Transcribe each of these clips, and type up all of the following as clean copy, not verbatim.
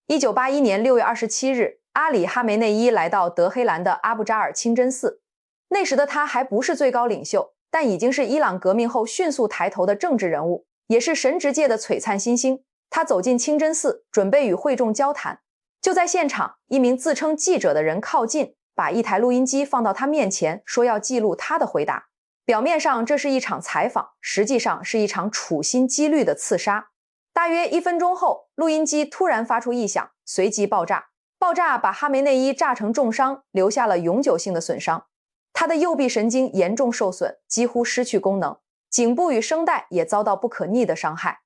1981年6月27日，阿里·哈梅内伊来到德黑兰的阿布扎尔清真寺。那时的他还不是最高领袖，但已经是伊朗革命后迅速抬头的政治人物，也是神职界的璀璨新星。他走进清真寺，准备与会众交谈。就在现场，一名自称记者的人靠近，把一台录音机放到他面前，说要记录他的回答。表面上这是一场采访，实际上是一场处心积虑的刺杀。大约1分钟后，录音机突然发出异响，随即爆炸。爆炸把哈梅内伊炸成重伤，留下了永久性的损伤。他的右臂神经严重受损，几乎失去功能，颈部与声带也遭到不可逆的伤害。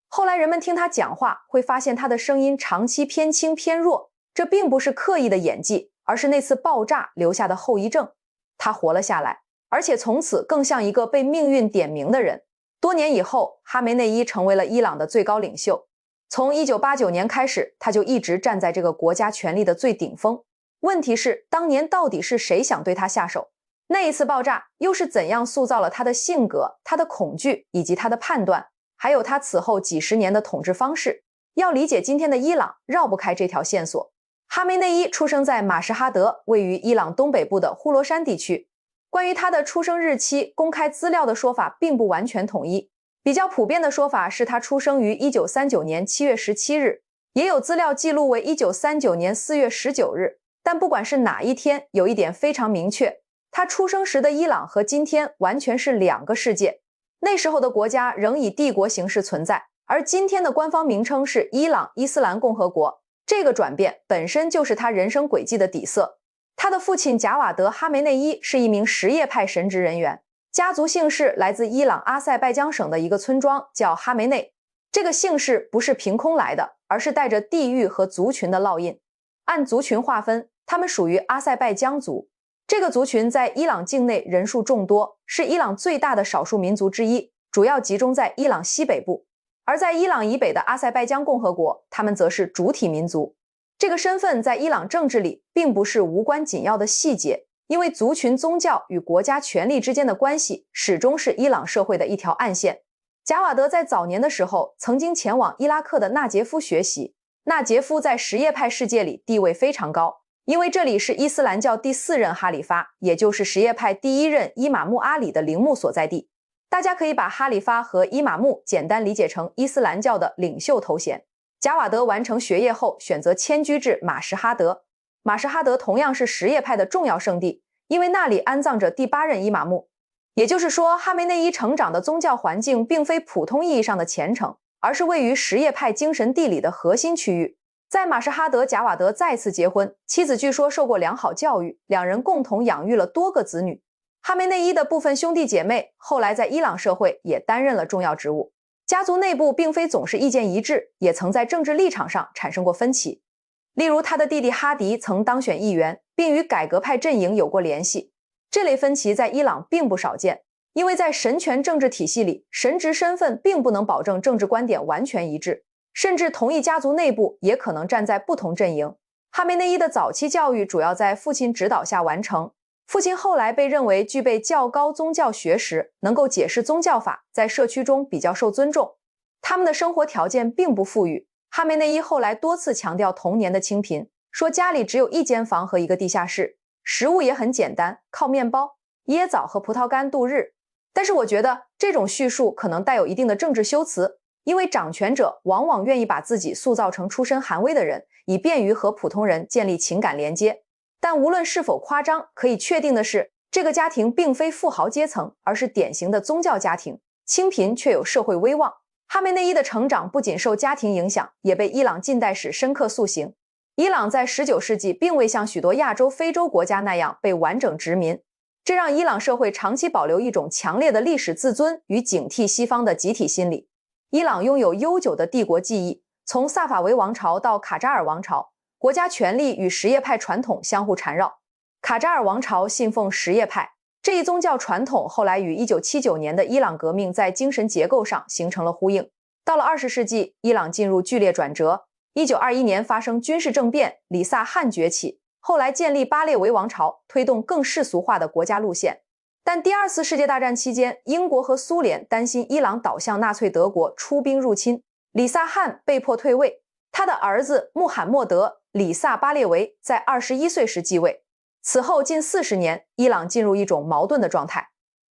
后来人们听他讲话，会发现他的声音长期偏轻偏弱，这并不是刻意的演技，而是那次爆炸留下的后遗症。他活了下来，而且从此更像一个被命运点名的人。多年以后，哈梅内伊成为了伊朗的最高领袖。从1989年开始，他就一直站在这个国家权力的最顶峰。问题是，当年到底是谁想对他下手？那一次爆炸又是怎样塑造了他的性格、他的恐惧以及他的判断，还有他此后几十年的统治方式？要理解今天的伊朗，绕不开这条线索。哈梅内伊出生在马什哈德，位于伊朗东北部的呼罗珊地区。关于他的出生日期，公开资料的说法并不完全统一。比较普遍的说法是他出生于1939年7月17日，也有资料记录为1939年4月19日。但不管是哪一天，有一点非常明确，他出生时的伊朗和今天完全是两个世界。那时候的国家仍以帝国形式存在，而今天的官方名称是伊朗伊斯兰共和国。这个转变本身就是他人生轨迹的底色。他的父亲贾瓦德·哈梅内伊是一名什叶派神职人员，家族姓氏来自伊朗阿塞拜疆省的一个村庄，叫哈梅内。这个姓氏不是凭空来的，而是带着地域和族群的烙印。按族群划分，他们属于阿塞拜疆族。这个族群在伊朗境内人数众多，是伊朗最大的少数民族之一，主要集中在伊朗西北部。而在伊朗以北的阿塞拜疆共和国，他们则是主体民族。这个身份在伊朗政治里并不是无关紧要的细节，因为族群宗教与国家权力之间的关系始终是伊朗社会的一条暗线。贾瓦德在早年的时候曾经前往伊拉克的纳杰夫学习。纳杰夫在什叶派世界里地位非常高，因为这里是伊斯兰教第4任哈里发，也就是什叶派第1任伊玛目阿里的陵墓所在地。大家可以把哈里发和伊玛目简单理解成伊斯兰教的领袖头衔。贾瓦德完成学业后选择迁居至马什哈德。马什哈德同样是什叶派的重要圣地，因为那里安葬着第8任伊玛目。也就是说，哈梅内伊成长的宗教环境并非普通意义上的虔诚，而是位于什叶派精神地理的核心区域。在马什哈德，贾瓦德再次结婚，妻子据说受过良好教育，两人共同养育了多个子女。哈梅内伊的部分兄弟姐妹后来在伊朗社会也担任了重要职务。家族内部并非总是意见一致，也曾在政治立场上产生过分歧。例如，他的弟弟哈迪曾当选议员，并与改革派阵营有过联系。这类分歧在伊朗并不少见，因为在神权政治体系里，神职身份并不能保证政治观点完全一致，甚至同一家族内部也可能站在不同阵营。哈梅内伊的早期教育主要在父亲指导下完成。父亲后来被认为具备较高宗教学识，能够解释宗教法，在社区中比较受尊重。他们的生活条件并不富裕，哈梅内伊后来多次强调童年的清贫，说家里只有1间房和一个地下室，食物也很简单，靠面包、椰枣和葡萄干度日。但是我觉得这种叙述可能带有一定的政治修辞，因为掌权者往往愿意把自己塑造成出身寒微的人，以便于和普通人建立情感连接。但无论是否夸张，可以确定的是，这个家庭并非富豪阶层，而是典型的宗教家庭，清贫却有社会威望。哈梅内伊的成长不仅受家庭影响，也被伊朗近代史深刻塑形。伊朗在19世纪并未像许多亚洲、非洲国家那样被完整殖民，这让伊朗社会长期保留一种强烈的历史自尊与警惕西方的集体心理。伊朗拥有悠久的帝国记忆，从萨法维王朝到卡扎尔王朝，国家权力与什叶派传统相互缠绕。卡扎尔王朝信奉什叶派，这一宗教传统后来与1979年的伊朗革命在精神结构上形成了呼应。到了20世纪，伊朗进入剧烈转折。1921年发生军事政变，里萨汗崛起，后来建立巴列维王朝，推动更世俗化的国家路线。但第2次世界大战期间，英国和苏联担心伊朗倒向纳粹德国，出兵入侵，里萨汗被迫退位。他的儿子穆罕默德·里萨巴列维在21岁时继位。此后近40年，伊朗进入一种矛盾的状态。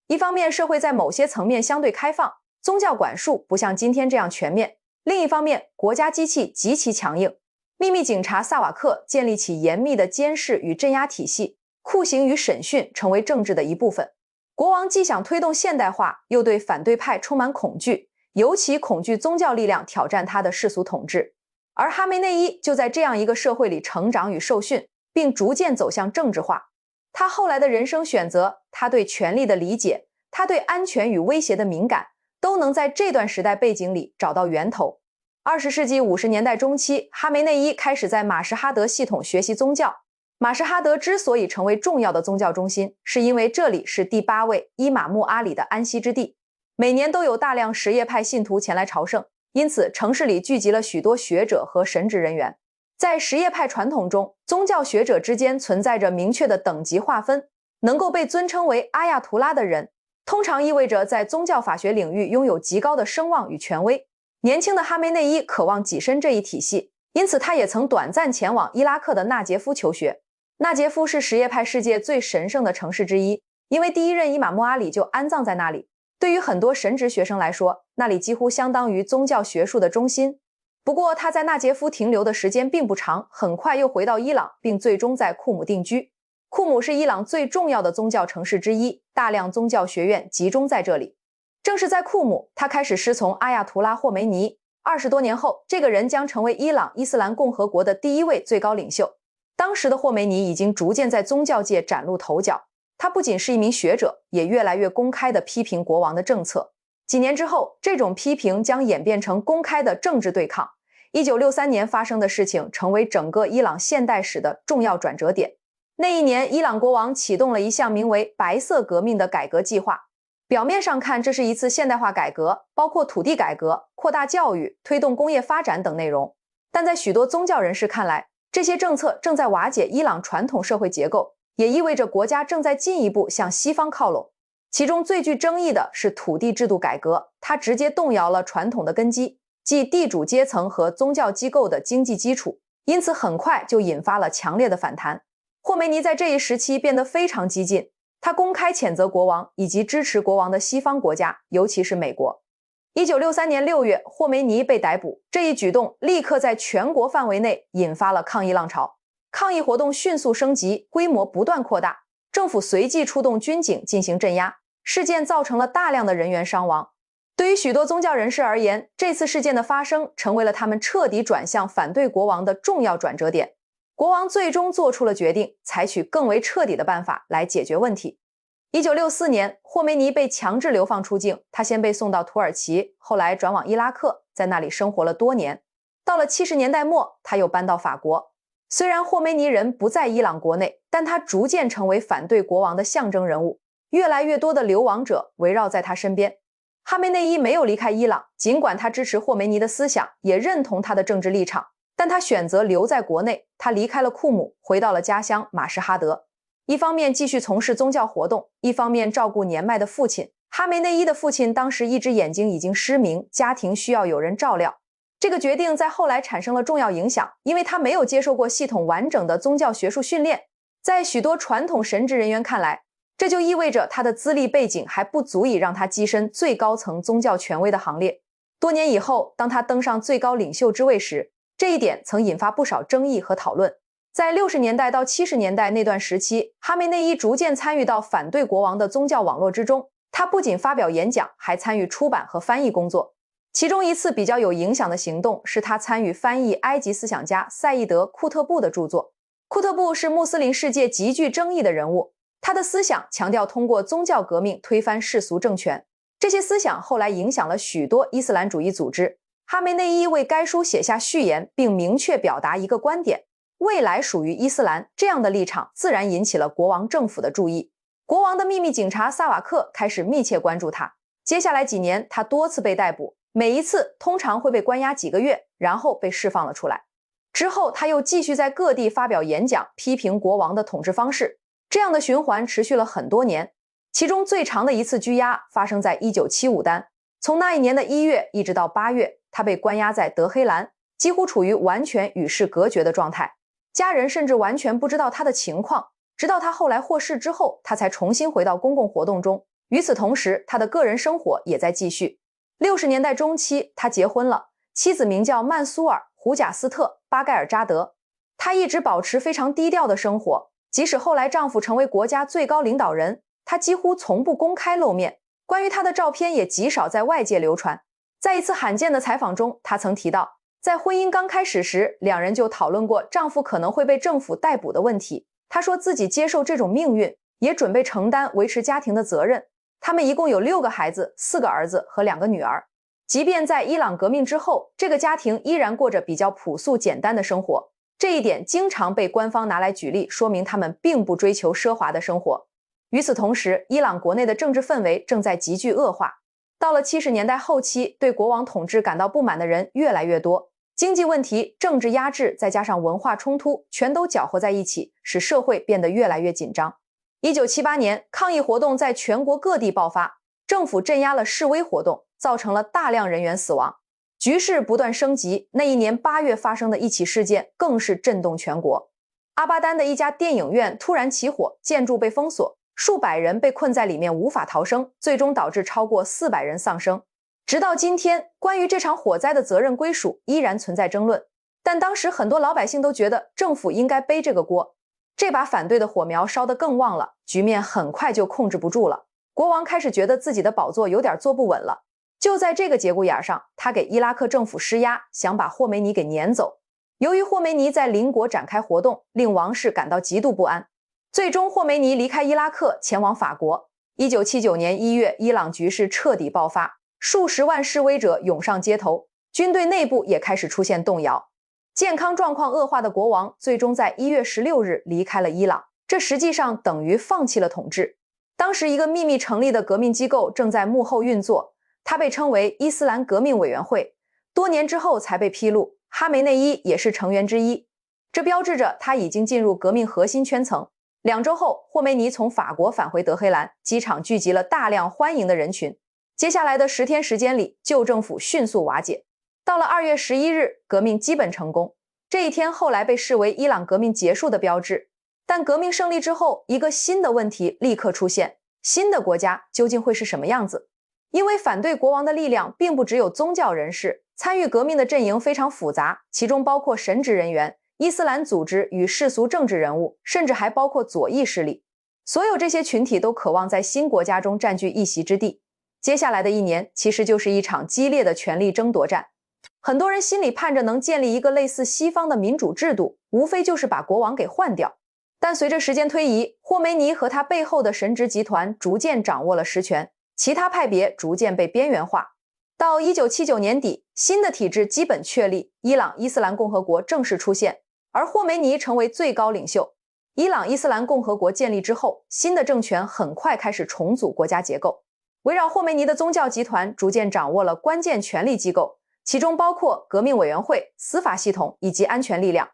一方面，社会在某些层面相对开放，宗教管束不像今天这样全面；另一方面，国家机器极其强硬，秘密警察萨瓦克建立起严密的监视与镇压体系，酷刑与审讯成为政治的一部分。国王既想推动现代化，又对反对派充满恐惧，尤其恐惧宗教力量挑战他的世俗统治。而哈梅内伊就在这样一个社会里成长与受训，并逐渐走向政治化。他后来的人生选择，他对权力的理解，他对安全与威胁的敏感，都能在这段时代背景里找到源头。20世纪50年代中期，哈梅内伊开始在马什哈德系统学习宗教。马什哈德之所以成为重要的宗教中心，是因为这里是第8位伊玛目阿里的安息之地，每年都有大量什叶派信徒前来朝圣，因此城市里聚集了许多学者和神职人员。在什叶派传统中，宗教学者之间存在着明确的等级划分，能够被尊称为阿亚图拉的人，通常意味着在宗教法学领域拥有极高的声望与权威。年轻的哈梅内伊渴望跻身这一体系，因此他也曾短暂前往伊拉克的纳杰夫求学。纳杰夫是什叶派世界最神圣的城市之一，因为第一任伊玛目阿里就安葬在那里。对于很多神职学生来说，那里几乎相当于宗教学术的中心。不过他在纳杰夫停留的时间并不长，很快又回到伊朗，并最终在库姆定居。库姆是伊朗最重要的宗教城市之一，大量宗教学院集中在这里。正是在库姆，他开始师从阿亚图拉霍梅尼。20多年后，这个人将成为伊朗伊斯兰共和国的第1位最高领袖。当时的霍梅尼已经逐渐在宗教界崭露头角，他不仅是一名学者，也越来越公开地批评国王的政策。几年之后，这种批评将演变成公开的政治对抗。1963年发生的事情成为整个伊朗现代史的重要转折点。那一年，伊朗国王启动了一项名为“白色革命”的改革计划。表面上看，这是一次现代化改革，包括土地改革、扩大教育、推动工业发展等内容。但在许多宗教人士看来，这些政策正在瓦解伊朗传统社会结构，也意味着国家正在进一步向西方靠拢。其中最具争议的是土地制度改革，它直接动摇了传统的根基，即地主阶层和宗教机构的经济基础，因此很快就引发了强烈的反弹。霍梅尼在这一时期变得非常激进，他公开谴责国王以及支持国王的西方国家，尤其是美国。1963年6月，霍梅尼被逮捕，这一举动立刻在全国范围内引发了抗议浪潮。抗议活动迅速升级，规模不断扩大，政府随即出动军警进行镇压，事件造成了大量的人员伤亡。对于许多宗教人士而言，这次事件的发生成为了他们彻底转向反对国王的重要转折点。国王最终做出了决定，采取更为彻底的办法来解决问题。1964年，霍梅尼被强制流放出境，他先被送到土耳其，后来转往伊拉克，在那里生活了多年。到了70年代末，他又搬到法国。虽然霍梅尼人不在伊朗国内，但他逐渐成为反对国王的象征人物，越来越多的流亡者围绕在他身边。哈梅内伊没有离开伊朗，尽管他支持霍梅尼的思想，也认同他的政治立场，但他选择留在国内。他离开了库姆，回到了家乡马什哈德，一方面继续从事宗教活动，一方面照顾年迈的父亲。哈梅内伊的父亲当时一只眼睛已经失明，家庭需要有人照料。这个决定在后来产生了重要影响，因为他没有接受过系统完整的宗教学术训练。在许多传统神职人员看来，这就意味着他的资历背景还不足以让他跻身最高层宗教权威的行列。多年以后，当他登上最高领袖之位时，这一点曾引发不少争议和讨论。在60年代到70年代那段时期，哈梅内伊逐渐参与到反对国王的宗教网络之中。他不仅发表演讲，还参与出版和翻译工作。其中一次比较有影响的行动是他参与翻译埃及思想家赛义德·库特布的著作。库特布是穆斯林世界极具争议的人物，他的思想强调通过宗教革命推翻世俗政权。这些思想后来影响了许多伊斯兰主义组织。哈梅内伊为该书写下序言，并明确表达一个观点：未来属于伊斯兰。这样的立场自然引起了国王政府的注意。国王的秘密警察萨瓦克开始密切关注他。接下来几年，他多次被逮捕，每一次通常会被关押几个月，然后被释放了出来。之后他又继续在各地发表演讲，批评国王的统治方式。这样的循环持续了很多年。其中最长的一次拘押发生在1975丹，从那一年的1月一直到8月，他被关押在德黑兰。几乎处于完全与世隔绝的状态，家人甚至完全不知道他的情况。直到他后来获释之后，他才重新回到公共活动中。与此同时，他的个人生活也在继续。60年代中期，他结婚了，妻子名叫曼苏尔·胡贾斯特·巴盖尔扎德。他一直保持非常低调的生活，即使后来丈夫成为国家最高领导人，他几乎从不公开露面。关于他的照片也极少在外界流传。在一次罕见的采访中，他曾提到，在婚姻刚开始时，两人就讨论过丈夫可能会被政府逮捕的问题。他说自己接受这种命运，也准备承担维持家庭的责任。他们一共有6个孩子，4个儿子和2个女儿。即便在伊朗革命之后，这个家庭依然过着比较朴素简单的生活。这一点经常被官方拿来举例，说明他们并不追求奢华的生活。与此同时，伊朗国内的政治氛围正在急剧恶化。到了70年代后期，对国王统治感到不满的人越来越多。经济问题、政治压制，再加上文化冲突，全都搅和在一起，使社会变得越来越紧张。1978年，抗议活动在全国各地爆发，政府镇压了示威活动，造成了大量人员死亡。局势不断升级，那一年8月发生的一起事件更是震动全国。阿巴丹的一家电影院突然起火，建筑被封锁，数百人被困在里面无法逃生，最终导致超过400人丧生。直到今天，关于这场火灾的责任归属依然存在争论，但当时很多老百姓都觉得政府应该背这个锅。这把反对的火苗烧得更旺了，局面很快就控制不住了。国王开始觉得自己的宝座有点坐不稳了。就在这个节骨眼上，他给伊拉克政府施压，想把霍梅尼给撵走。由于霍梅尼在邻国展开活动，令王室感到极度不安。最终，霍梅尼离开伊拉克，前往法国。1979年1月，伊朗局势彻底爆发，数十万示威者涌上街头，军队内部也开始出现动摇。健康状况恶化的国王最终在1月16日离开了伊朗，这实际上等于放弃了统治。当时一个秘密成立的革命机构正在幕后运作，它被称为伊斯兰革命委员会，多年之后才被披露，哈梅内伊也是成员之一。这标志着他已经进入革命核心圈层。2周后，霍梅尼从法国返回德黑兰，机场聚集了大量欢迎的人群。接下来的10天时间里，旧政府迅速瓦解。到了2月11日，革命基本成功。这一天后来被视为伊朗革命结束的标志。但革命胜利之后，一个新的问题立刻出现：新的国家究竟会是什么样子？因为反对国王的力量并不只有宗教人士，参与革命的阵营非常复杂，其中包括神职人员、伊斯兰组织与世俗政治人物，甚至还包括左翼势力。所有这些群体都渴望在新国家中占据一席之地。接下来的1年其实就是一场激烈的权力争夺战。很多人心里盼着能建立一个类似西方的民主制度，无非就是把国王给换掉。但随着时间推移，霍梅尼和他背后的神职集团逐渐掌握了实权，其他派别逐渐被边缘化。到1979年底，新的体制基本确立，伊朗伊斯兰共和国正式出现，而霍梅尼成为最高领袖。伊朗伊斯兰共和国建立之后，新的政权很快开始重组国家结构。围绕霍梅尼的宗教集团逐渐掌握了关键权力机构，其中包括革命委员会、司法系统以及安全力量。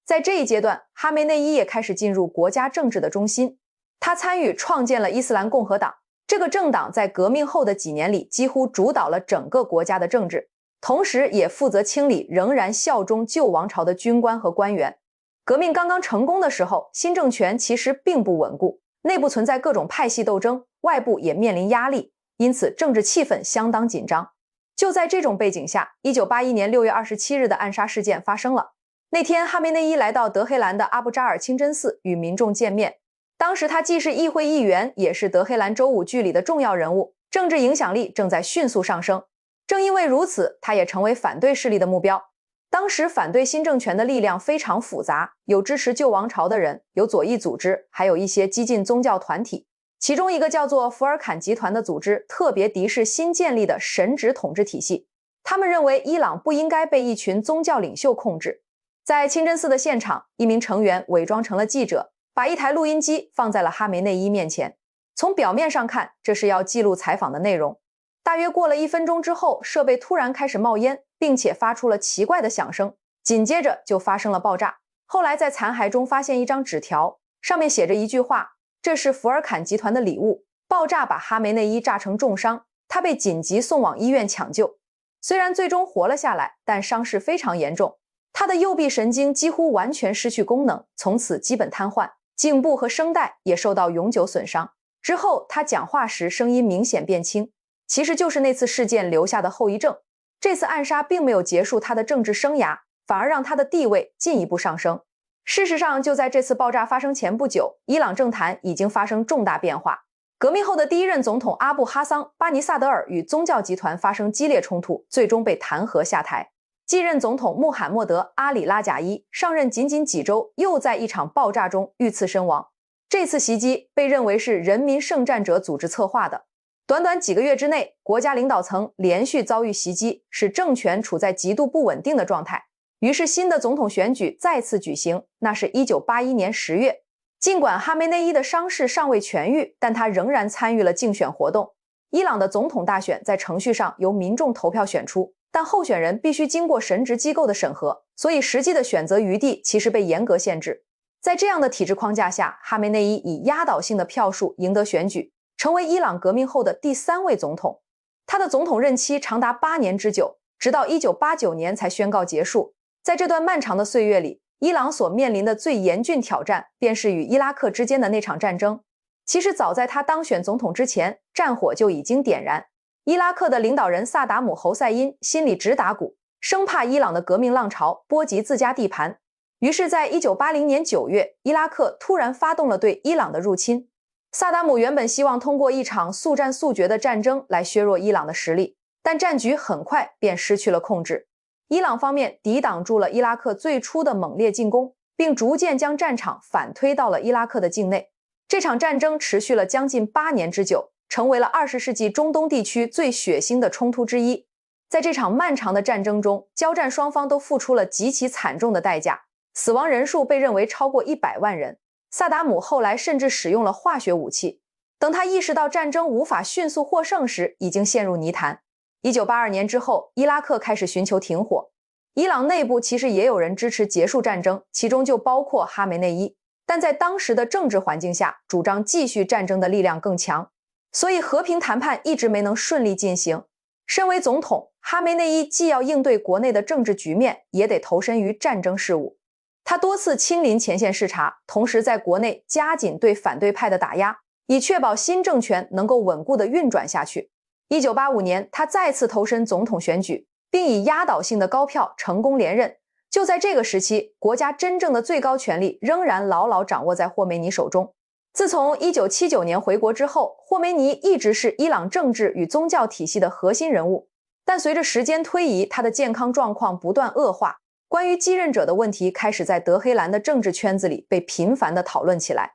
在这一阶段，哈梅内伊也开始进入国家政治的中心。他参与创建了伊斯兰共和党，这个政党在革命后的几年里几乎主导了整个国家的政治，同时也负责清理仍然效忠旧王朝的军官和官员。革命刚刚成功的时候，新政权其实并不稳固，内部存在各种派系斗争，外部也面临压力，因此政治气氛相当紧张。就在这种背景下，1981年6月27日的暗杀事件发生了。那天，哈梅内伊来到德黑兰的阿布扎尔清真寺与民众见面。当时他既是议会议员，也是德黑兰州5剧里的重要人物，政治影响力正在迅速上升。正因为如此，他也成为反对势力的目标。当时反对新政权的力量非常复杂，有支持旧王朝的人，有左翼组织，还有一些激进宗教团体。其中一个叫做福尔坎集团的组织特别敌视新建立的神职统治体系，他们认为伊朗不应该被一群宗教领袖控制。在清真寺的现场，一名成员伪装成了记者，把一台录音机放在了哈梅内伊面前。从表面上看，这是要记录采访的内容。大约过了1分钟之后，设备突然开始冒烟，并且发出了奇怪的响声，紧接着就发生了爆炸。后来在残骸中发现一张纸条，上面写着一句话：这是福尔坎集团的礼物。爆炸把哈梅内伊炸成重伤，他被紧急送往医院抢救。虽然最终活了下来，但伤势非常严重。他的右臂神经几乎完全失去功能，从此基本瘫痪，颈部和声带也受到永久损伤。之后他讲话时声音明显变轻，其实就是那次事件留下的后遗症。这次暗杀并没有结束他的政治生涯，反而让他的地位进一步上升。事实上，就在这次爆炸发生前不久，伊朗政坛已经发生重大变化。革命后的第一任总统阿布哈桑·巴尼萨德尔与宗教集团发生激烈冲突，最终被弹劾下台。继任总统穆罕默德·阿里拉贾伊上任仅仅几周，又在一场爆炸中遇刺身亡。这次袭击被认为是人民圣战者组织策划的。短短几个月之内，国家领导层连续遭遇袭击，使政权处在极度不稳定的状态。于是新的总统选举再次举行，那是1981年10月。尽管哈梅内伊的伤势尚未痊愈，但他仍然参与了竞选活动。伊朗的总统大选在程序上由民众投票选出，但候选人必须经过神职机构的审核，所以实际的选择余地其实被严格限制。在这样的体制框架下，哈梅内伊以压倒性的票数赢得选举，成为伊朗革命后的第3位总统。他的总统任期长达8年之久，直到1989年才宣告结束。在这段漫长的岁月里，伊朗所面临的最严峻挑战便是与伊拉克之间的那场战争。其实早在他当选总统之前，战火就已经点燃。伊拉克的领导人萨达姆·侯赛因心里直打鼓，生怕伊朗的革命浪潮波及自家地盘。于是在1980年9月，伊拉克突然发动了对伊朗的入侵。萨达姆原本希望通过一场速战速决的战争来削弱伊朗的实力，但战局很快便失去了控制。伊朗方面抵挡住了伊拉克最初的猛烈进攻，并逐渐将战场反推到了伊拉克的境内。这场战争持续了将近8年之久，成为了20世纪中东地区最血腥的冲突之一。在这场漫长的战争中，交战双方都付出了极其惨重的代价，死亡人数被认为超过100万人。萨达姆后来甚至使用了化学武器。等他意识到战争无法迅速获胜时，已经陷入泥潭。1982年之后，伊拉克开始寻求停火。伊朗内部其实也有人支持结束战争，其中就包括哈梅内伊。但在当时的政治环境下，主张继续战争的力量更强，所以和平谈判一直没能顺利进行。身为总统，哈梅内伊既要应对国内的政治局面，也得投身于战争事务。他多次亲临前线视察，同时在国内加紧对反对派的打压，以确保新政权能够稳固地运转下去。1985年，他再次投身总统选举，并以压倒性的高票成功连任。就在这个时期，国家真正的最高权力仍然牢牢掌握在霍梅尼手中。自从1979年回国之后，霍梅尼一直是伊朗政治与宗教体系的核心人物。但随着时间推移，他的健康状况不断恶化，关于继任者的问题开始在德黑兰的政治圈子里被频繁地讨论起来。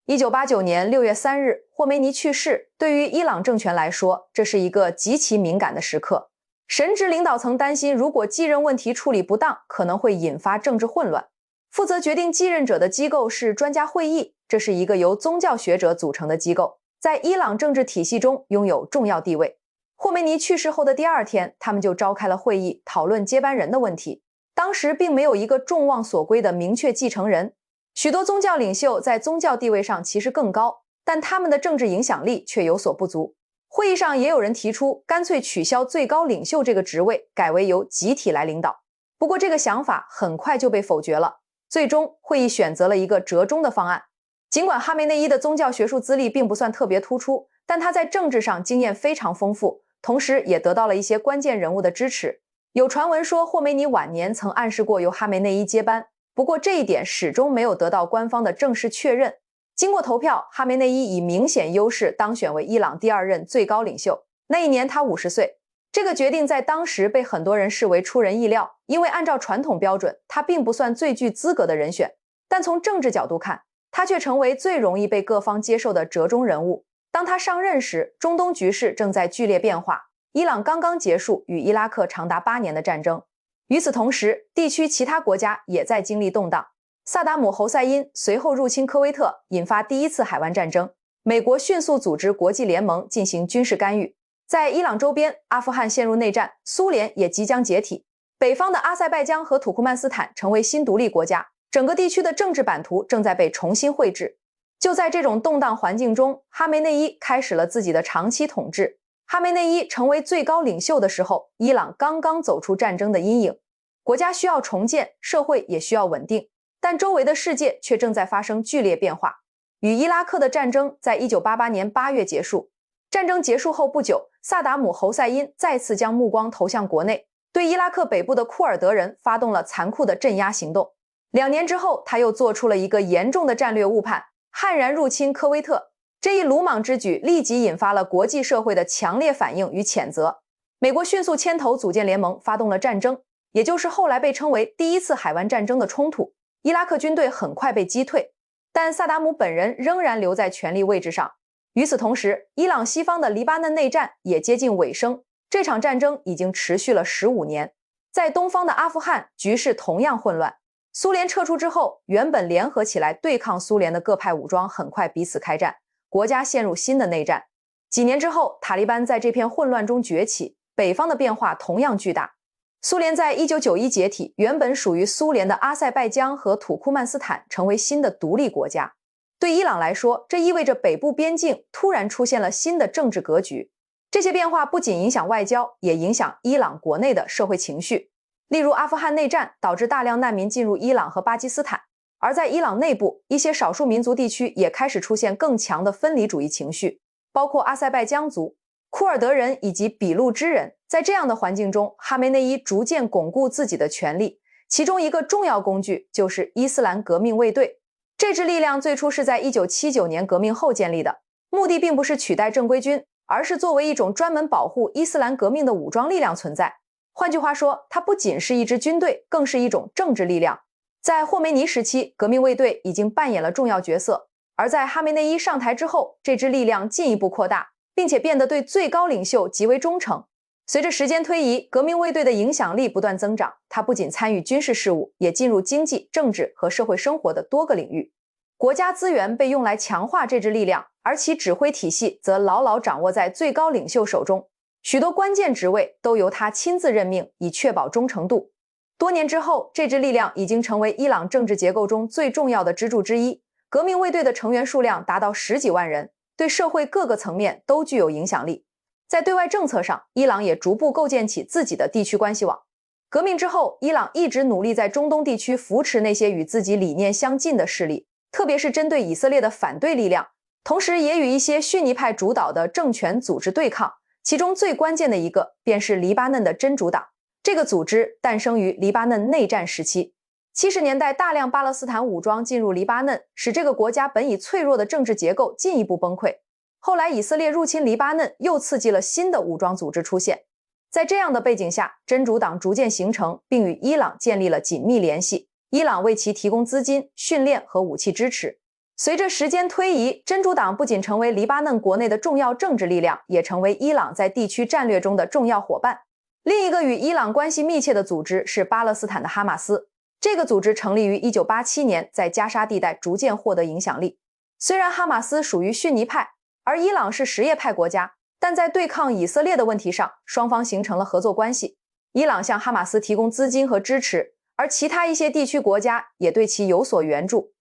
1989年6月3日，霍梅尼去世，对于伊朗政权来说，这是一个极其敏感的时刻。神职领导层担心，如果继任问题处理不当，可能会引发政治混乱。负责决定继任者的机构是专家会议，这是一个由宗教学者组成的机构，在伊朗政治体系中拥有重要地位。霍梅尼去世后的第2天，他们就召开了会议，讨论接班人的问题。当时并没有一个众望所归的明确继承人。许多宗教领袖在宗教地位上其实更高，但他们的政治影响力却有所不足。会议上也有人提出，干脆取消最高领袖这个职位，改为由集体来领导。不过这个想法很快就被否决了。最终，会议选择了一个折中的方案。尽管哈梅内伊的宗教学术资历并不算特别突出，但他在政治上经验非常丰富，同时也得到了一些关键人物的支持。有传闻说，霍梅尼晚年曾暗示过由哈梅内伊接班，不过这一点始终没有得到官方的正式确认。经过投票，哈梅内伊以明显优势当选为伊朗第2任最高领袖。那一年他50岁。这个决定在当时被很多人视为出人意料，因为按照传统标准，他并不算最具资格的人选。但从政治角度看，他却成为最容易被各方接受的折中人物。当他上任时，中东局势正在剧烈变化，伊朗刚刚结束与伊拉克长达8年的战争。与此同时，地区其他国家也在经历动荡。萨达姆·侯赛因随后入侵科威特，引发第1次海湾战争。美国迅速组织国际联盟进行军事干预。在伊朗周边，阿富汗陷入内战，苏联也即将解体。北方的阿塞拜疆和土库曼斯坦成为新独立国家，整个地区的政治版图正在被重新绘制。就在这种动荡环境中，哈梅内伊开始了自己的长期统治。哈梅内伊成为最高领袖的时候，伊朗刚刚走出战争的阴影，国家需要重建，社会也需要稳定，但周围的世界却正在发生剧烈变化。与伊拉克的战争在1988年8月结束，战争结束后不久，萨达姆侯赛因再次将目光投向国内，对伊拉克北部的库尔德人发动了残酷的镇压行动。2年之后，他又做出了一个严重的战略误判，悍然入侵科威特。这一鲁莽之举立即引发了国际社会的强烈反应与谴责。美国迅速牵头组建联盟，发动了战争，也就是后来被称为第一次海湾战争的冲突。伊拉克军队很快被击退，但萨达姆本人仍然留在权力位置上。与此同时，伊朗西方的黎巴嫩内战也接近尾声，这场战争已经持续了15年。在东方的阿富汗，局势同样混乱。苏联撤出之后，原本联合起来对抗苏联的各派武装很快彼此开战，国家陷入新的内战。几年之后，塔利班在这片混乱中崛起，北方的变化同样巨大。苏联在1991解体，原本属于苏联的阿塞拜疆和土库曼斯坦成为新的独立国家。对伊朗来说，这意味着北部边境突然出现了新的政治格局。这些变化不仅影响外交，也影响伊朗国内的社会情绪。例如，阿富汗内战导致大量难民进入伊朗和巴基斯坦，而在伊朗内部，一些少数民族地区也开始出现更强的分离主义情绪，包括阿塞拜疆族、库尔德人以及俾路支人。在这样的环境中，哈梅内伊逐渐巩固自己的权力，其中一个重要工具就是伊斯兰革命卫队。这支力量最初是在1979年革命后建立的，目的并不是取代正规军，而是作为一种专门保护伊斯兰革命的武装力量存在。换句话说，它不仅是一支军队，更是一种政治力量。在霍梅尼时期，革命卫队已经扮演了重要角色，而在哈梅内伊上台之后，这支力量进一步扩大，并且变得对最高领袖极为忠诚。随着时间推移，革命卫队的影响力不断增长，它不仅参与军事事务，也进入经济、政治和社会生活的多个领域。国家资源被用来强化这支力量，而其指挥体系则牢牢掌握在最高领袖手中，许多关键职位都由他亲自任命，以确保忠诚度。多年之后，这支力量已经成为伊朗政治结构中最重要的支柱之一。革命卫队的成员数量达到10几万人，对社会各个层面都具有影响力。在对外政策上，伊朗也逐步构建起自己的地区关系网。革命之后，伊朗一直努力在中东地区扶持那些与自己理念相近的势力，特别是针对以色列的反对力量，同时也与一些逊尼派主导的政权组织对抗。其中最关键的一个便是黎巴嫩的真主党。这个组织诞生于黎巴嫩内战时期。70年代，大量巴勒斯坦武装进入黎巴嫩，使这个国家本已脆弱的政治结构进一步崩溃。后来以色列入侵黎巴嫩，又刺激了新的武装组织出现。在这样的背景下，真主党逐渐形成，并与伊朗建立了紧密联系，伊朗为其提供资金、训练和武器支持。随着时间推移，真主党不仅成为黎巴嫩国内的重要政治力量，也成为伊朗在地区战略中的重要伙伴。另一个与伊朗关系密切的组织是巴勒斯坦的哈马斯。这个组织成立于1987年，在加沙地带逐渐获得影响力。虽然哈马斯属于逊尼派，而伊朗是什叶派国家，但在对抗以色列的问题上，双方形成了合作关系。伊朗向哈马斯提供资金和支持，而其他一些地区国家也对其有所援助。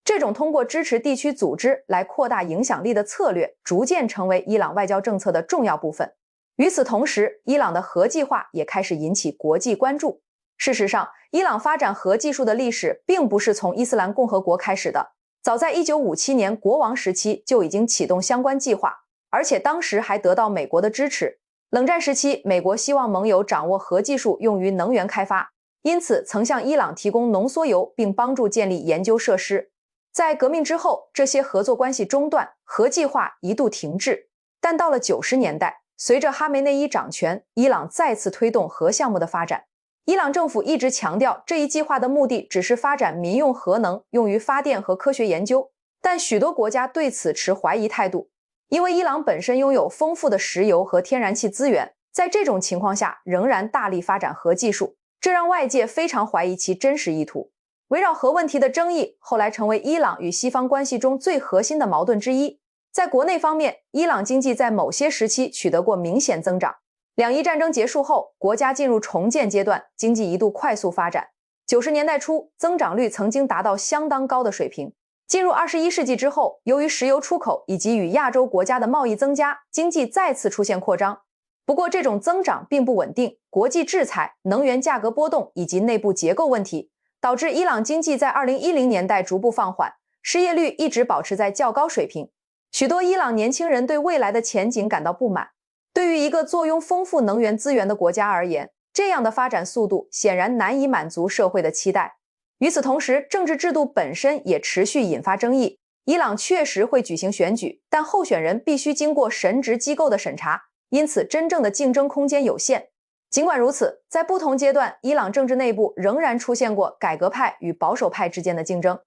这种通过支持地区组织来扩大影响力的策略，逐渐成为伊朗外交政策的重要部分。与此同时，伊朗的核计划也开始引起国际关注。事实上，伊朗发展核技术的历史并不是从伊斯兰共和国开始的，早在1957年国王时期就已经启动相关计划，而且当时还得到美国的支持。冷战时期，美国希望盟友掌握核技术用于能源开发，因此曾向伊朗提供浓缩铀，并帮助建立研究设施。在革命之后，这些合作关系中断，核计划一度停滞。但到了90年代，随着哈梅内伊掌权，伊朗再次推动核项目的发展。伊朗政府一直强调这一计划的目的只是发展民用核能，用于发电和科学研究，但许多国家对此持怀疑态度。因为伊朗本身拥有丰富的石油和天然气资源，在这种情况下仍然大力发展核技术，这让外界非常怀疑其真实意图。围绕核问题的争议后来成为伊朗与西方关系中最核心的矛盾之一。在国内方面，伊朗经济在某些时期取得过明显增长。两伊战争结束后，国家进入重建阶段，经济一度快速发展。90年代初，增长率曾经达到相当高的水平。进入21世纪之后，由于石油出口以及与亚洲国家的贸易增加，经济再次出现扩张。不过，这种增长并不稳定，国际制裁、能源价格波动以及内部结构问题，导致伊朗经济在2010年代逐步放缓，失业率一直保持在较高水平。许多伊朗年轻人对未来的前景感到不满。对于一个坐拥丰富能源资源的国家而言，这样的发展速度显然难以满足社会的期待。与此同时，政治制度本身也持续引发争议。伊朗确实会举行选举，但候选人必须经过神职机构的审查，因此真正的竞争空间有限。尽管如此，在不同阶段，伊朗政治内部仍然出现过改革派与保守派之间的竞争。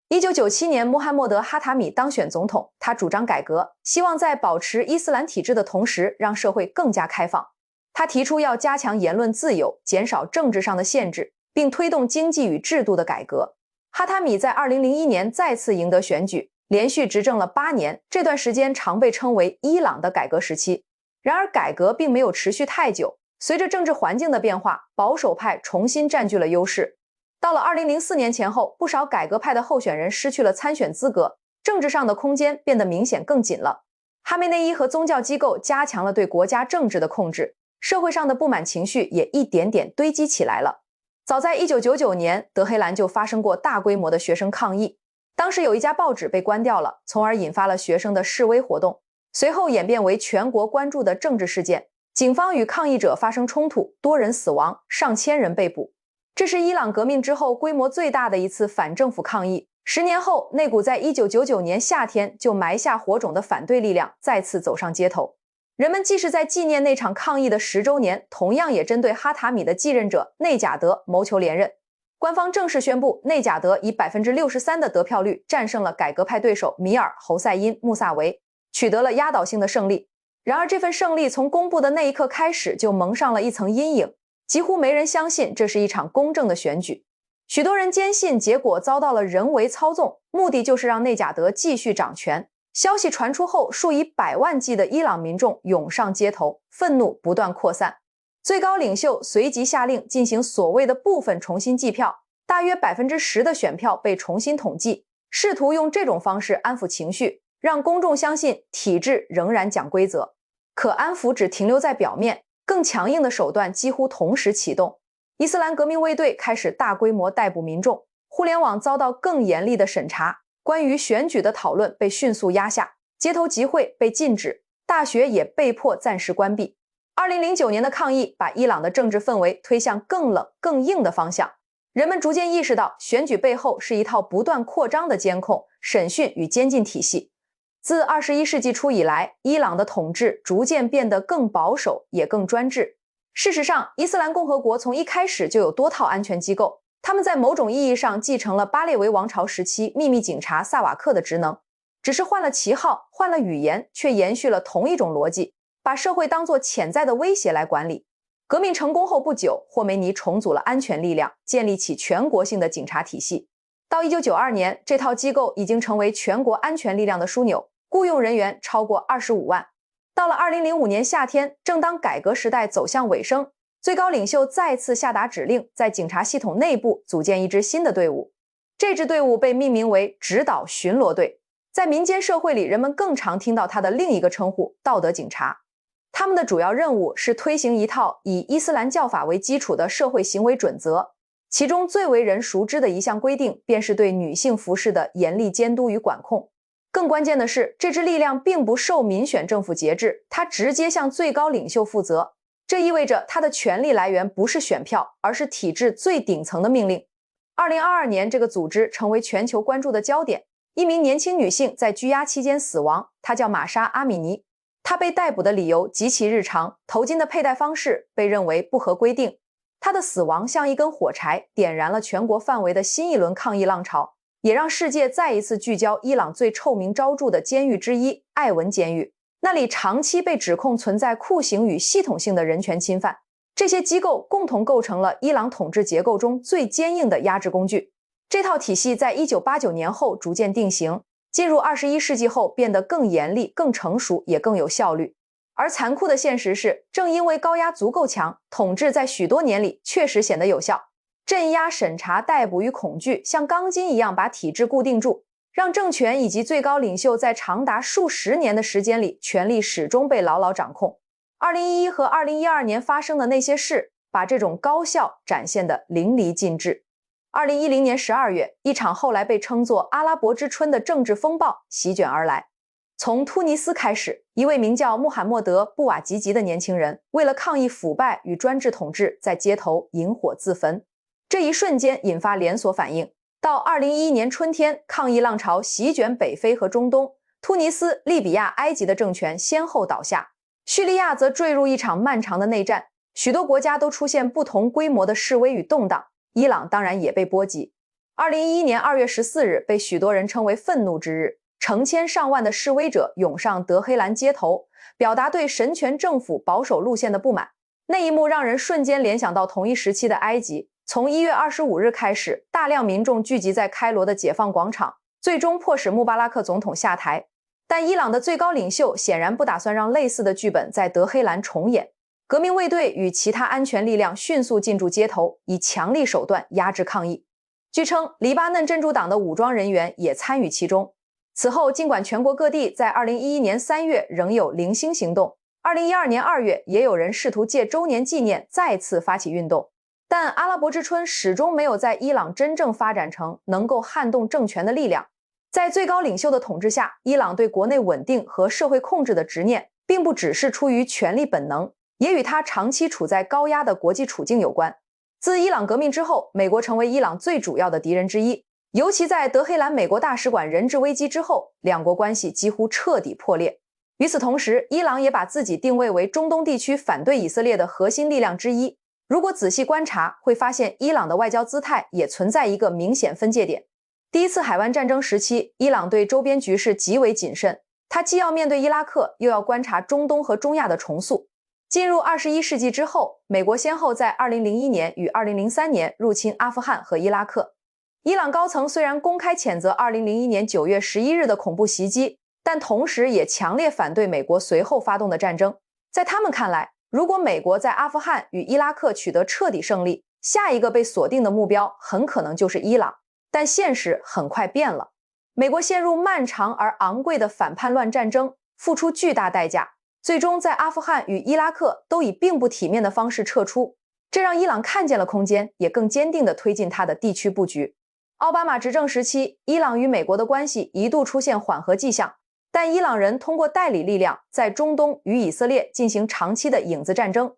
1997年，穆罕默德·哈塔米当选总统，他主张改革，希望在保持伊斯兰体制的同时，让社会更加开放。他提出要加强言论自由，减少政治上的限制，并推动经济与制度的改革。哈塔米在2001年再次赢得选举，连续执政了8年，这段时间常被称为伊朗的改革时期。然而，改革并没有持续太久，随着政治环境的变化，保守派重新占据了优势。到了2004年前后，不少改革派的候选人失去了参选资格，政治上的空间变得明显更紧了。哈梅内伊和宗教机构加强了对国家政治的控制，社会上的不满情绪也一点点堆积起来了。早在1999年，德黑兰就发生过大规模的学生抗议，当时有一家报纸被关掉了，从而引发了学生的示威活动，随后演变为全国关注的政治事件。警方与抗议者发生冲突，多人死亡，上千人被捕。这是伊朗革命之后规模最大的一次反政府抗议。10年后，那股在1999年夏天就埋下火种的反对力量再次走上街头。人们既是在纪念那场抗议的10周年，同样也针对哈塔米的继任者内贾德谋求连任。官方正式宣布，内贾德以 63% 的得票率战胜了改革派对手米尔·侯赛因·穆萨维，取得了压倒性的胜利。然而，这份胜利从公布的那一刻开始就蒙上了一层阴影，几乎没人相信这是一场公正的选举。许多人坚信结果遭到了人为操纵，目的就是让内贾德继续掌权。消息传出后，数以百万计的伊朗民众涌上街头，愤怒不断扩散。最高领袖随即下令进行所谓的部分重新计票，大约 10% 的选票被重新统计，试图用这种方式安抚情绪，让公众相信体制仍然讲规则。可安抚只停留在表面，更强硬的手段几乎同时启动。伊斯兰革命卫队开始大规模逮捕民众，互联网遭到更严厉的审查，关于选举的讨论被迅速压下，街头集会被禁止，大学也被迫暂时关闭。2009年的抗议把伊朗的政治氛围推向更冷、更硬的方向，人们逐渐意识到选举背后是一套不断扩张的监控、审讯与监禁体系。自21世纪初以来，伊朗的统治逐渐变得更保守，也更专制。事实上，伊斯兰共和国从一开始就有多套安全机构，他们在某种意义上继承了巴列维王朝时期秘密警察萨瓦克的职能，只是换了旗号，换了语言，却延续了同一种逻辑，把社会当作潜在的威胁来管理。革命成功后不久，霍梅尼重组了安全力量，建立起全国性的警察体系。到1992年，这套机构已经成为全国安全力量的枢纽，雇佣人员超过25万。到了2005年夏天，正当改革时代走向尾声，最高领袖再次下达指令，在警察系统内部组建一支新的队伍。这支队伍被命名为指导巡逻队。在民间社会里，人们更常听到它的另一个称呼——道德警察。他们的主要任务是推行一套以伊斯兰教法为基础的社会行为准则，其中最为人熟知的一项规定便是对女性服饰的严厉监督与管控。更关键的是，这支力量并不受民选政府节制，它直接向最高领袖负责。这意味着它的权力来源不是选票，而是体制最顶层的命令。2022年，这个组织成为全球关注的焦点。一名年轻女性在拘押期间死亡，她叫玛莎·阿米尼。她被逮捕的理由极其日常，头巾的佩戴方式被认为不合规定。她的死亡像一根火柴，点燃了全国范围的新一轮抗议浪潮，也让世界再一次聚焦伊朗最臭名昭著的监狱之一——艾文监狱。那里长期被指控存在酷刑与系统性的人权侵犯，这些机构共同构成了伊朗统治结构中最坚硬的压制工具。这套体系在1989年后逐渐定型，进入21世纪后变得更严厉、更成熟，也更有效率。而残酷的现实是，正因为高压足够强，统治在许多年里确实显得有效。镇压、审查、逮捕与恐惧像钢筋一样把体制固定住，让政权以及最高领袖在长达数十年的时间里，权力始终被牢牢掌控。2011和2012年发生的那些事，把这种高效展现得淋漓尽致。2010年12月，一场后来被称作阿拉伯之春的政治风暴席卷而来。从突尼斯开始，一位名叫穆罕默德·布瓦吉吉的年轻人，为了抗议腐败与专制统治，在街头引火自焚。这一瞬间引发连锁反应。到2011年春天，抗议浪潮席卷北非和中东，突尼斯、利比亚、埃及的政权先后倒下，叙利亚则坠入一场漫长的内战，许多国家都出现不同规模的示威与动荡，伊朗当然也被波及。2011年2月14日被许多人称为愤怒之日，成千上万的示威者涌上德黑兰街头，表达对神权政府保守路线的不满。那一幕让人瞬间联想到同一时期的埃及。从1月25日开始，大量民众聚集在开罗的解放广场，最终迫使穆巴拉克总统下台。但伊朗的最高领袖显然不打算让类似的剧本在德黑兰重演。革命卫队与其他安全力量迅速进驻街头，以强力手段压制抗议。据称，黎巴嫩真主党的武装人员也参与其中。此后，尽管全国各地在2011年3月仍有零星行动，2012年2月也有人试图借周年纪念再次发起运动。但阿拉伯之春始终没有在伊朗真正发展成能够撼动政权的力量。在最高领袖的统治下，伊朗对国内稳定和社会控制的执念，并不只是出于权力本能，也与他长期处在高压的国际处境有关。自伊朗革命之后，美国成为伊朗最主要的敌人之一，尤其在德黑兰美国大使馆人质危机之后，两国关系几乎彻底破裂。与此同时，伊朗也把自己定位为中东地区反对以色列的核心力量之一。如果仔细观察，会发现伊朗的外交姿态也存在一个明显分界点。第一次海湾战争时期，伊朗对周边局势极为谨慎，它既要面对伊拉克，又要观察中东和中亚的重塑。进入21世纪之后，美国先后在2001年与2003年入侵阿富汗和伊拉克。伊朗高层虽然公开谴责2001年9月11日的恐怖袭击，但同时也强烈反对美国随后发动的战争。在他们看来，如果美国在阿富汗与伊拉克取得彻底胜利，下一个被锁定的目标很可能就是伊朗。但现实很快变了，美国陷入漫长而昂贵的反叛乱战争，付出巨大代价，最终在阿富汗与伊拉克都以并不体面的方式撤出，这让伊朗看见了空间，也更坚定地推进它的地区布局。奥巴马执政时期，伊朗与美国的关系一度出现缓和迹象，但伊朗人通过代理力量在中东与以色列进行长期的影子战争。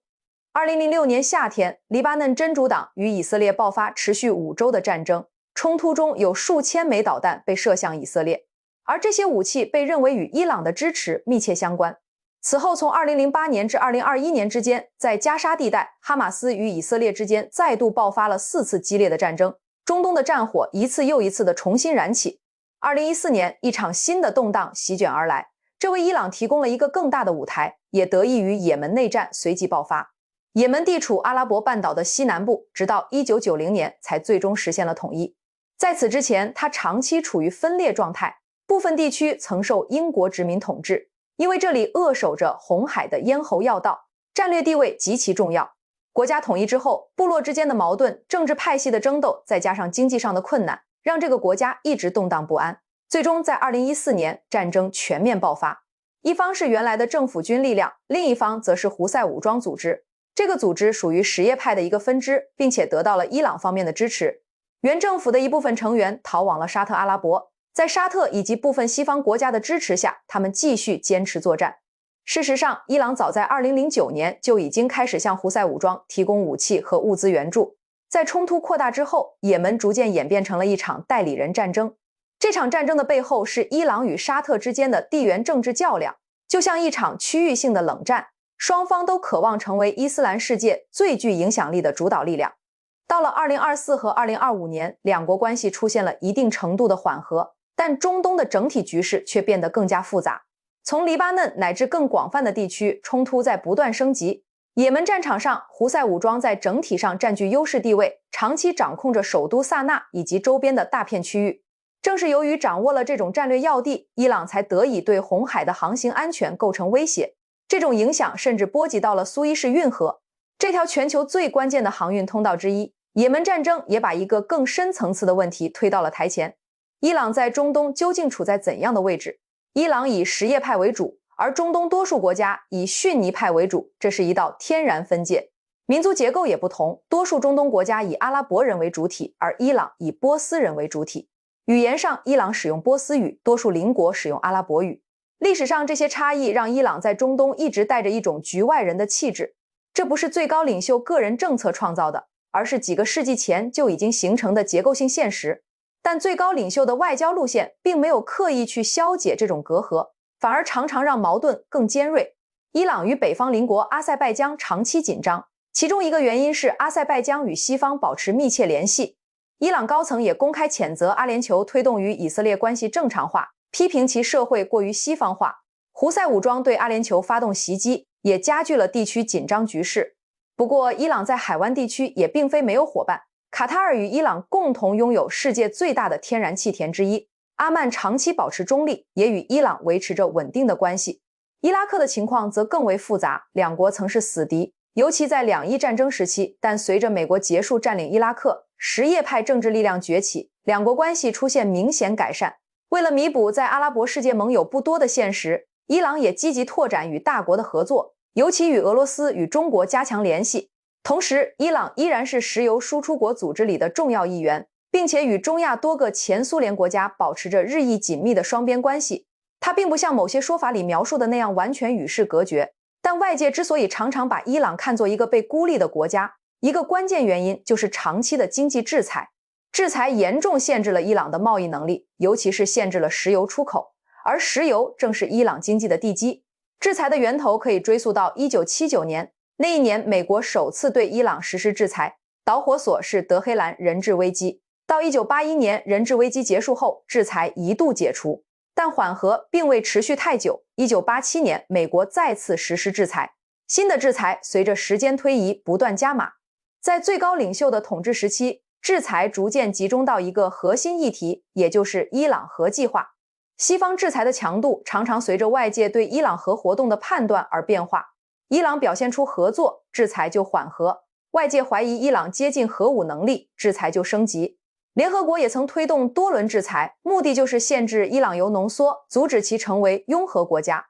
2006年夏天，黎巴嫩真主党与以色列爆发持续5周的战争，冲突中有数千枚导弹被射向以色列，而这些武器被认为与伊朗的支持密切相关。此后，从2008年至2021年之间，在加沙地带，哈马斯与以色列之间再度爆发了4次激烈的战争，中东的战火一次又一次的重新燃起。2014年，一场新的动荡席卷而来，这为伊朗提供了一个更大的舞台，也得益于也门内战随即爆发。也门地处阿拉伯半岛的西南部，直到1990年才最终实现了统一。在此之前，它长期处于分裂状态，部分地区曾受英国殖民统治，因为这里扼守着红海的咽喉要道，战略地位极其重要。国家统一之后，部落之间的矛盾、政治派系的争斗，再加上经济上的困难，让这个国家一直动荡不安。最终在2014年，战争全面爆发。一方是原来的政府军力量，另一方则是胡塞武装组织。这个组织属于什叶派的一个分支，并且得到了伊朗方面的支持。原政府的一部分成员逃往了沙特阿拉伯，在沙特以及部分西方国家的支持下，他们继续坚持作战。事实上，伊朗早在2009年就已经开始向胡塞武装提供武器和物资援助。在冲突扩大之后，也门逐渐演变成了一场代理人战争。这场战争的背后是伊朗与沙特之间的地缘政治较量，就像一场区域性的冷战，双方都渴望成为伊斯兰世界最具影响力的主导力量。到了2024和2025年，两国关系出现了一定程度的缓和，但中东的整体局势却变得更加复杂。从黎巴嫩乃至更广泛的地区，冲突在不断升级。也门战场上，胡塞武装在整体上占据优势地位，长期掌控着首都萨那以及周边的大片区域。正是由于掌握了这种战略要地，伊朗才得以对红海的航行安全构成威胁。这种影响甚至波及到了苏伊士运河，这条全球最关键的航运通道之一。也门战争也把一个更深层次的问题推到了台前：伊朗在中东究竟处在怎样的位置？伊朗以什叶派为主，而中东多数国家以逊尼派为主，这是一道天然分界。民族结构也不同，多数中东国家以阿拉伯人为主体，而伊朗以波斯人为主体。语言上，伊朗使用波斯语，多数邻国使用阿拉伯语。历史上这些差异让伊朗在中东一直带着一种局外人的气质，这不是最高领袖个人政策创造的，而是几个世纪前就已经形成的结构性现实。但最高领袖的外交路线并没有刻意去消解这种隔阂，反而常常让矛盾更尖锐。伊朗与北方邻国阿塞拜疆长期紧张，其中一个原因是阿塞拜疆与西方保持密切联系。伊朗高层也公开谴责阿联酋推动与以色列关系正常化，批评其社会过于西方化。胡塞武装对阿联酋发动袭击，也加剧了地区紧张局势。不过，伊朗在海湾地区也并非没有伙伴。卡塔尔与伊朗共同拥有世界最大的天然气田之一，阿曼长期保持中立，也与伊朗维持着稳定的关系。伊拉克的情况则更为复杂，两国曾是死敌，尤其在两伊战争时期，但随着美国结束占领伊拉克，什叶派政治力量崛起，两国关系出现明显改善。为了弥补在阿拉伯世界盟友不多的现实，伊朗也积极拓展与大国的合作，尤其与俄罗斯与中国加强联系。同时，伊朗依然是石油输出国组织里的重要一员，并且与中亚多个前苏联国家保持着日益紧密的双边关系。它并不像某些说法里描述的那样完全与世隔绝，但外界之所以常常把伊朗看作一个被孤立的国家，一个关键原因就是长期的经济制裁。制裁严重限制了伊朗的贸易能力，尤其是限制了石油出口，而石油正是伊朗经济的地基。制裁的源头可以追溯到1979年，那一年美国首次对伊朗实施制裁，导火索是德黑兰人质危机。到1981年人质危机结束后，制裁一度解除，但缓和并未持续太久。1987年，美国再次实施制裁，新的制裁随着时间推移不断加码。在最高领袖的统治时期，制裁逐渐集中到一个核心议题，也就是伊朗核计划。西方制裁的强度常常随着外界对伊朗核活动的判断而变化。伊朗表现出合作，制裁就缓和；外界怀疑伊朗接近核武能力，制裁就升级。联合国也曾推动多轮制裁，目的就是限制伊朗铀浓缩，阻止其成为拥核国家。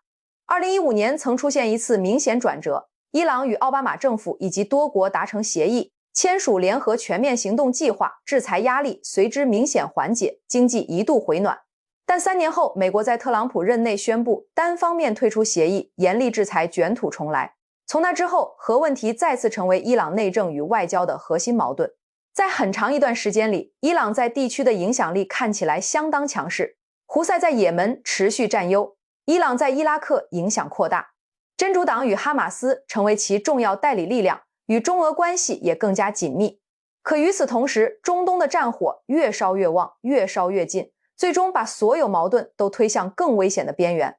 2015年曾出现一次明显转折，伊朗与奥巴马政府以及多国达成协议，签署联合全面行动计划，制裁压力随之明显缓解，经济一度回暖。但3年后，美国在特朗普任内宣布单方面退出协议，严厉制裁卷土重来。从那之后，核问题再次成为伊朗内政与外交的核心矛盾。在很长一段时间里，伊朗在地区的影响力看起来相当强势。胡塞在也门持续占优，伊朗在伊拉克影响扩大，真主党与哈马斯成为其重要代理力量，与中俄关系也更加紧密。可与此同时，中东的战火越烧越旺，越烧越近，最终把所有矛盾都推向更危险的边缘。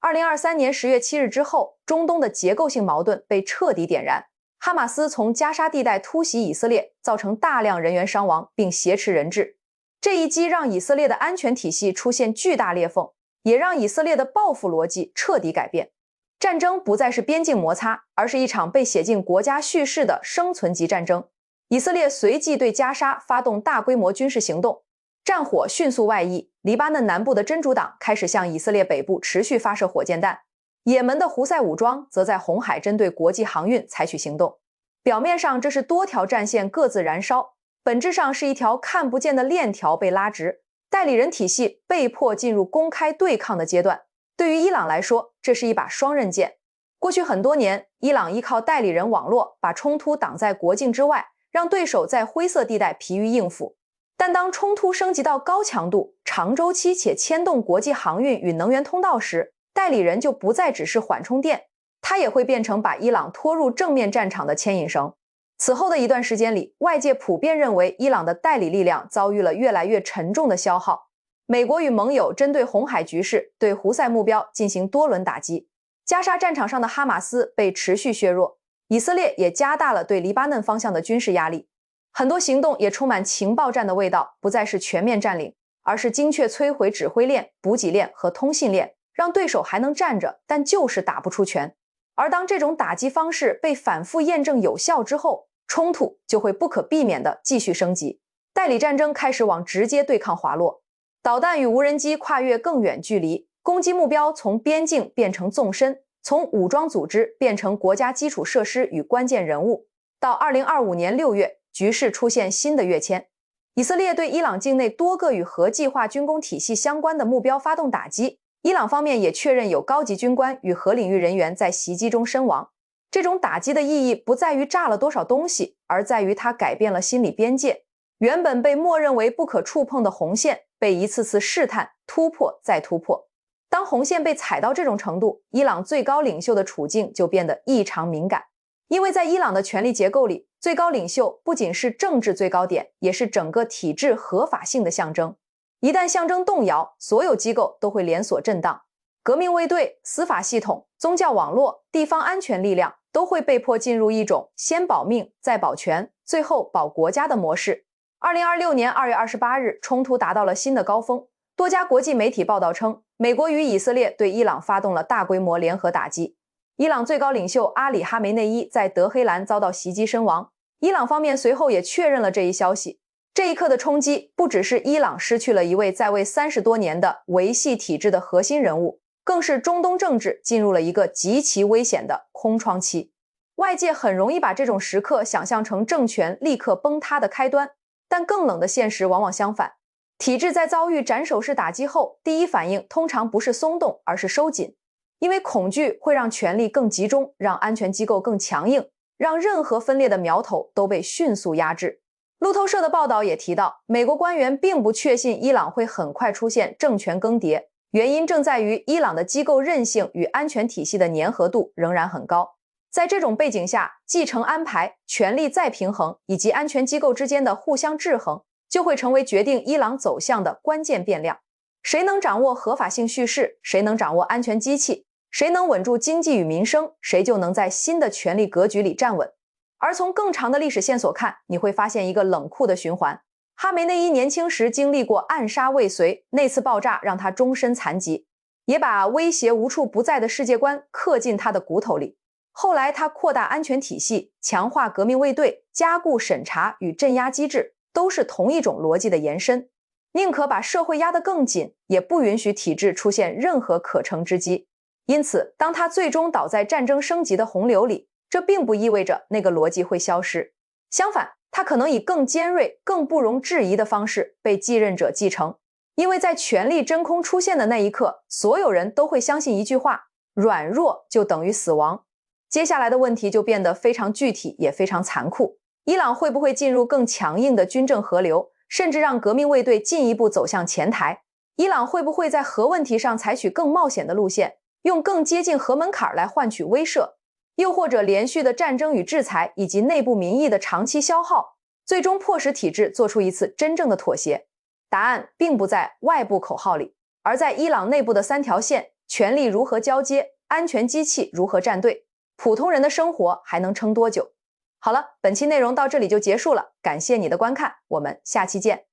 2023年10月7日之后，中东的结构性矛盾被彻底点燃。哈马斯从加沙地带突袭以色列，造成大量人员伤亡，并挟持人质。这一击让以色列的安全体系出现巨大裂缝，也让以色列的报复逻辑彻底改变。战争不再是边境摩擦，而是一场被写进国家叙事的生存级战争。以色列随即对加沙发动大规模军事行动，战火迅速外溢，黎巴嫩南部的真主党开始向以色列北部持续发射火箭弹，也门的胡塞武装则在红海针对国际航运采取行动。表面上这是多条战线各自燃烧，本质上是一条看不见的链条被拉直，代理人体系被迫进入公开对抗的阶段。对于伊朗来说，这是一把双刃剑。过去很多年，伊朗依靠代理人网络把冲突挡在国境之外，让对手在灰色地带疲于应付。但当冲突升级到高强度、长周期且牵动国际航运与能源通道时，代理人就不再只是缓冲垫，它也会变成把伊朗拖入正面战场的牵引绳。此后的一段时间里，外界普遍认为伊朗的代理力量遭遇了越来越沉重的消耗。美国与盟友针对红海局势对胡塞目标进行多轮打击，加沙战场上的哈马斯被持续削弱，以色列也加大了对黎巴嫩方向的军事压力。很多行动也充满情报战的味道，不再是全面占领，而是精确摧毁指挥链、补给链和通信链，让对手还能站着，但就是打不出拳。而当这种打击方式被反复验证有效之后，冲突就会不可避免地继续升级，代理战争开始往直接对抗滑落。导弹与无人机跨越更远距离，攻击目标从边境变成纵深，从武装组织变成国家基础设施与关键人物。到2025年6月，局势出现新的跃迁。以色列对伊朗境内多个与核计划军工体系相关的目标发动打击，伊朗方面也确认有高级军官与核领域人员在袭击中身亡。这种打击的意义不在于炸了多少东西，而在于它改变了心理边界。原本被默认为不可触碰的红线，被一次次试探、突破再突破。当红线被踩到这种程度，伊朗最高领袖的处境就变得异常敏感。因为在伊朗的权力结构里，最高领袖不仅是政治最高点，也是整个体制合法性的象征。一旦象征动摇，所有机构都会连锁震荡。革命卫队、司法系统、宗教网络、地方安全力量都会被迫进入一种先保命、再保全、最后保国家的模式。2026年2月28日，冲突达到了新的高峰。多家国际媒体报道称，美国与以色列对伊朗发动了大规模联合打击。伊朗最高领袖阿里·哈梅内伊在德黑兰遭到袭击身亡。伊朗方面随后也确认了这一消息。这一刻的冲击不只是伊朗失去了一位在位30多年的维系体制的核心人物，更是中东政治进入了一个极其危险的空窗期。外界很容易把这种时刻想象成政权立刻崩塌的开端，但更冷的现实往往相反。体制在遭遇斩首式打击后，第一反应通常不是松动，而是收紧。因为恐惧会让权力更集中，让安全机构更强硬，让任何分裂的苗头都被迅速压制。路透社的报道也提到，美国官员并不确信伊朗会很快出现政权更迭，原因正在于伊朗的机构韧性与安全体系的粘合度仍然很高。在这种背景下，继承安排、权力再平衡以及安全机构之间的互相制衡，就会成为决定伊朗走向的关键变量。谁能掌握合法性叙事，谁能掌握安全机器，谁能稳住经济与民生，谁就能在新的权力格局里站稳。而从更长的历史线索看，你会发现一个冷酷的循环。哈梅内伊年轻时经历过暗杀未遂，那次爆炸让他终身残疾，也把威胁无处不在的世界观刻进他的骨头里。后来他扩大安全体系，强化革命卫队，加固审查与镇压机制，都是同一种逻辑的延伸。宁可把社会压得更紧，也不允许体制出现任何可乘之机。因此，当他最终倒在战争升级的洪流里，这并不意味着那个逻辑会消失。相反，它可能以更尖锐、更不容置疑的方式被继任者继承。因为在权力真空出现的那一刻，所有人都会相信一句话：软弱就等于死亡。接下来的问题就变得非常具体，也非常残酷。伊朗会不会进入更强硬的军政河流，甚至让革命卫队进一步走向前台？伊朗会不会在核问题上采取更冒险的路线，用更接近核门槛来换取威慑？又或者连续的战争与制裁以及内部民意的长期消耗，最终迫使体制做出一次真正的妥协？答案并不在外部口号里，而在伊朗内部的3条线：权力如何交接，安全机器如何站队，普通人的生活还能撑多久？好了，本期内容到这里就结束了，感谢你的观看，我们下期见。